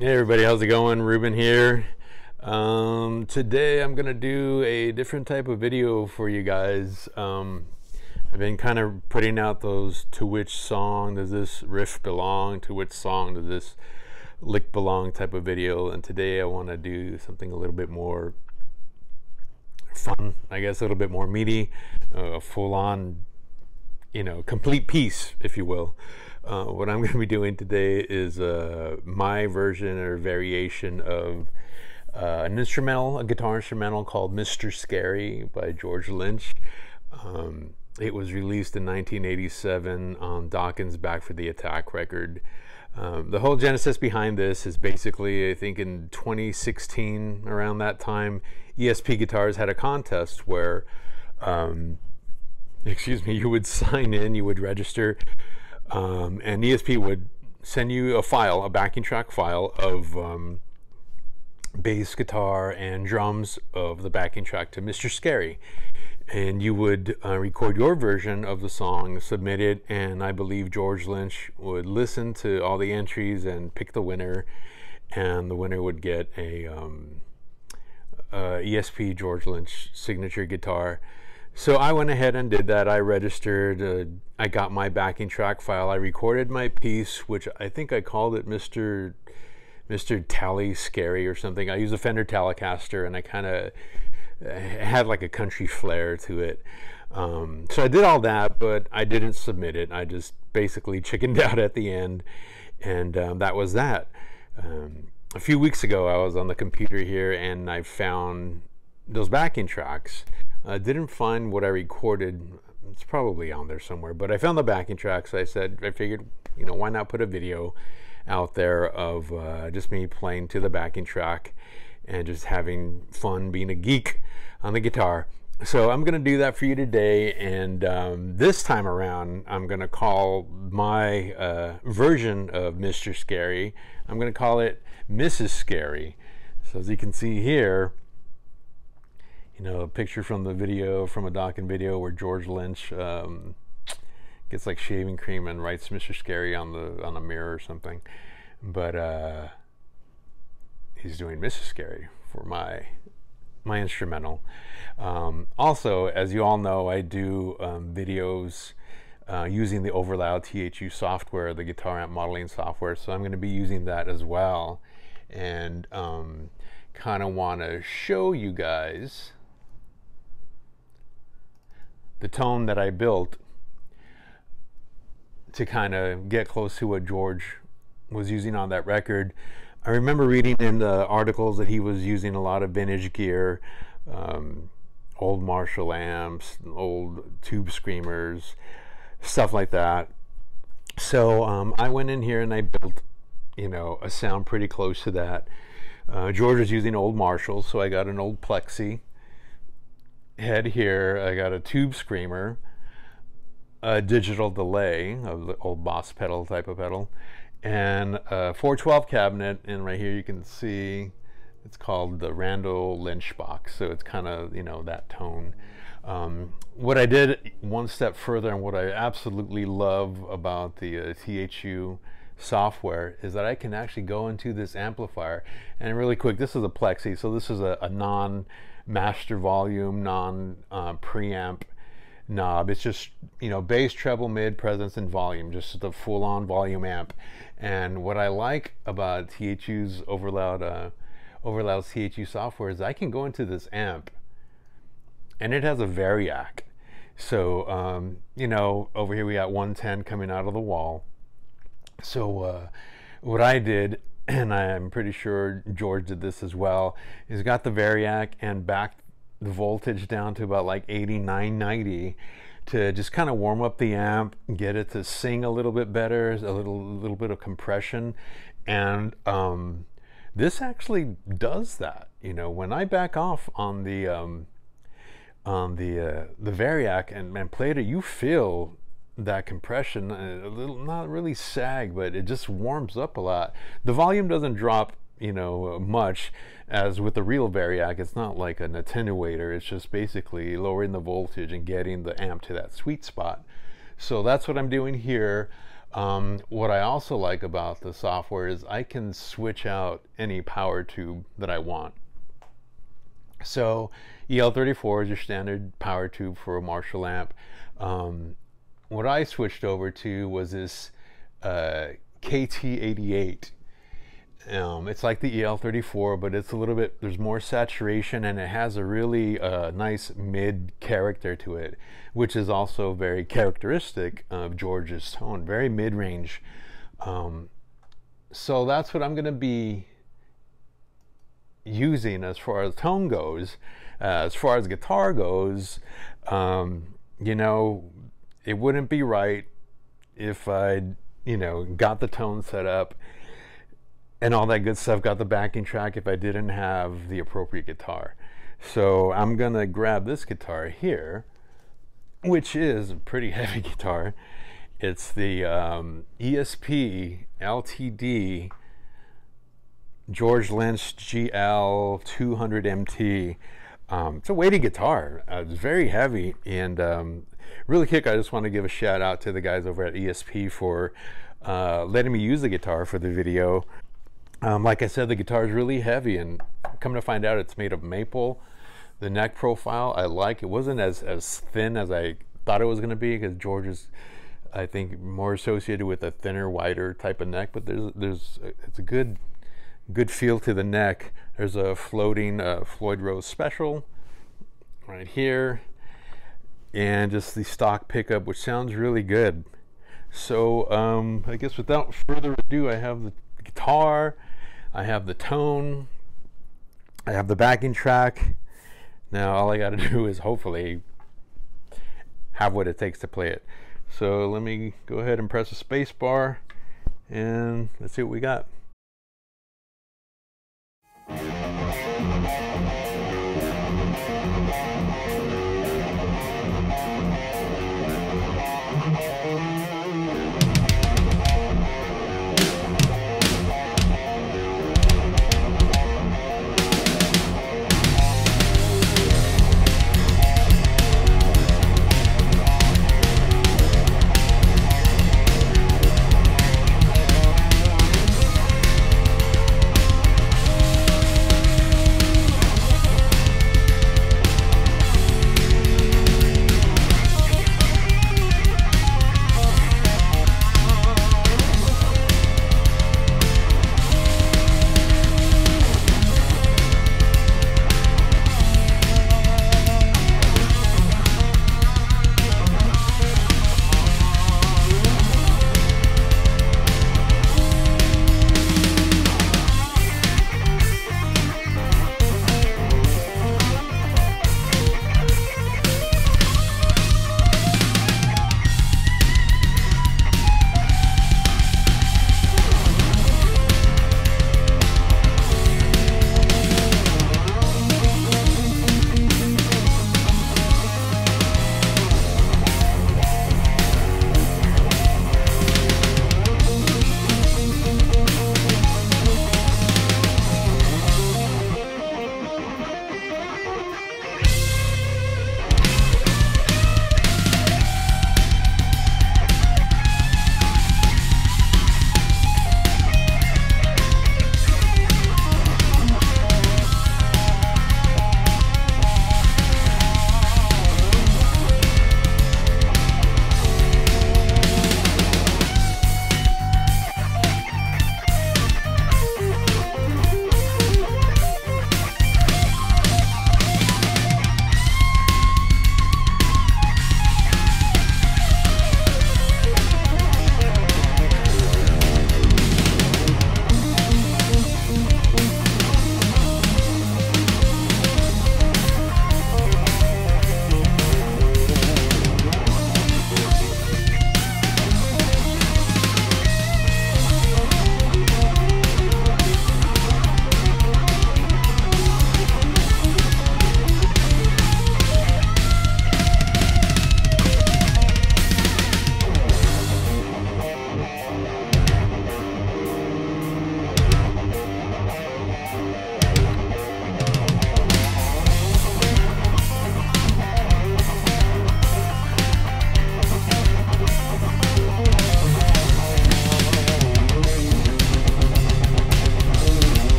Hey everybody, how's it going? Ruben here. Today I'm gonna do a different type of video for you guys. I've been kind of putting out those to which song does this riff belong, to which song does this lick belong type of video, and today I want to do something a little bit more fun, I guess, a little bit more meaty, full-on, complete piece, if you will. What I'm going to be doing today is my version or variation of an instrumental, a guitar instrumental called Mr. Scary by George Lynch. It was released in 1987 on Dawkins' Back for the Attack record. The whole genesis behind this is basically, I think in 2016, around that time, ESP Guitars had a contest where, you would sign in, you would register, and ESP would send you a file, a backing track file of bass, guitar, and drums of the backing track to Mr. Scary. And you would record your version of the song, submit it, and I believe George Lynch would listen to all the entries and pick the winner, and the winner would get a ESP George Lynch signature guitar. So I went ahead and did that. I registered, I got my backing track file, I recorded my piece, which I think I called it Mr. Tally Scary or something. I used a Fender Telecaster, and I kind of had like a country flair to it. So I did all that, but I didn't submit it. I just basically chickened out at the end, and that was that. A few weeks ago, I was on the computer here, and I found those backing tracks. I didn't find what I recorded. It's probably on there somewhere, but I found the backing tracks. I figured, why not put a video out there of just me playing to the backing track and just having fun being a geek on the guitar. So I'm going to do that for you today, and this time around I'm going to call my version of Mr. Scary, I'm going to call it Mrs. Scary. So as you can see here, a picture from the video, from a Dawkins video, where George Lynch gets like shaving cream and writes Mr. Scary on a mirror or something. But he's doing Mrs. Scary for my instrumental. Also, as you all know, I do videos using the Overloud TH-U software, the guitar amp modeling software, so I'm going to be using that as well, and kind of want to show you guys the tone that I built to kind of get close to what George was using on that record. I remember reading in the articles that he was using a lot of vintage gear, old Marshall amps, old tube screamers, stuff like that. So I went in here and I built, a sound pretty close to that. George was using old Marshalls, so I got an old Plexi head here. I got a tube screamer, a digital delay of the old Boss pedal type of pedal, and a 412 cabinet. And right here you can see it's called the Randall Lynch box, so it's kind of that tone. What I did one step further, and what I absolutely love about the TH-U software, is that I can actually go into this amplifier, and really quick, this is a Plexi, so this is a non-master volume, non-preamp knob. It's just bass, treble, mid, presence, and volume, just the full-on volume amp. And what I like about TH-U's Overloud's TH-U software is I can go into this amp, and it has a variac. So over here we got 110 coming out of the wall. So what I did, and I'm pretty sure George did this as well, is got the variac and backed the voltage down to about like 89, 90 to just kind of warm up the amp, get it to sing a little bit better, a little bit of compression. And this actually does that. When I back off on the variac and played it, you feel that compression, a little, not really sag, but it just warms up a lot. The volume doesn't drop much, as with the real variac. It's not like an attenuator, it's just basically lowering the voltage and getting the amp to that sweet spot. So that's what I'm doing here. What I also like about the software is I can switch out any power tube that I want. So EL34 is your standard power tube for a Marshall amp. What I switched over to was this KT88. It's like the EL34, but it's a little bit, there's more saturation, and it has a really nice mid character to it, which is also very characteristic of George's tone, very mid-range. So that's what I'm going to be using as far as tone goes. As far as guitar goes, you know, it wouldn't be right if I, you know, got the tone set up and all that good stuff, got the backing track, if I didn't have the appropriate guitar. So I'm gonna grab this guitar here, which is a pretty heavy guitar. It's the ESP LTD George Lynch GL200MT. It's a weighty guitar. It's very heavy, and really quick, I just want to give a shout out to the guys over at ESP for letting me use the guitar for the video. Like I said, the guitar is really heavy, and come to find out it's made of maple. The neck profile I like. It wasn't as thin as I thought it was going to be, because George is, I think, more associated with a thinner, wider type of neck, but it's a good feel to the neck. There's a floating Floyd Rose Special right here, and just the stock pickup, which sounds really good. So I guess without further ado, I have the guitar, I have the tone, I have the backing track. Now all I got to do is hopefully have what it takes to play it. So let me go ahead and press the space bar, and let's see what we got.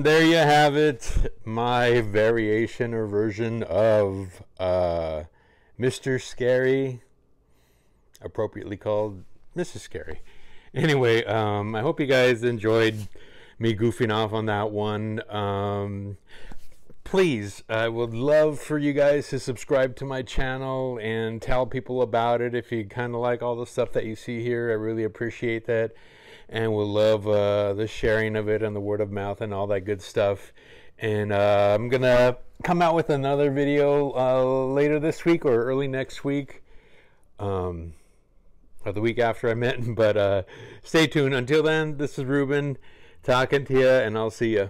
And there you have it, my variation or version of Mr. Scary, appropriately called Mrs. Scary. Anyway, I hope you guys enjoyed me goofing off on that one. Please, I would love for you guys to subscribe to my channel and tell people about it if you kind of like all the stuff that you see here. I really appreciate that, and we'll love the sharing of it and the word of mouth and all that good stuff. And I'm gonna come out with another video later this week or early next week, or the week after I meant. But stay tuned. Until then, this is Ruben talking to you, and I'll see you.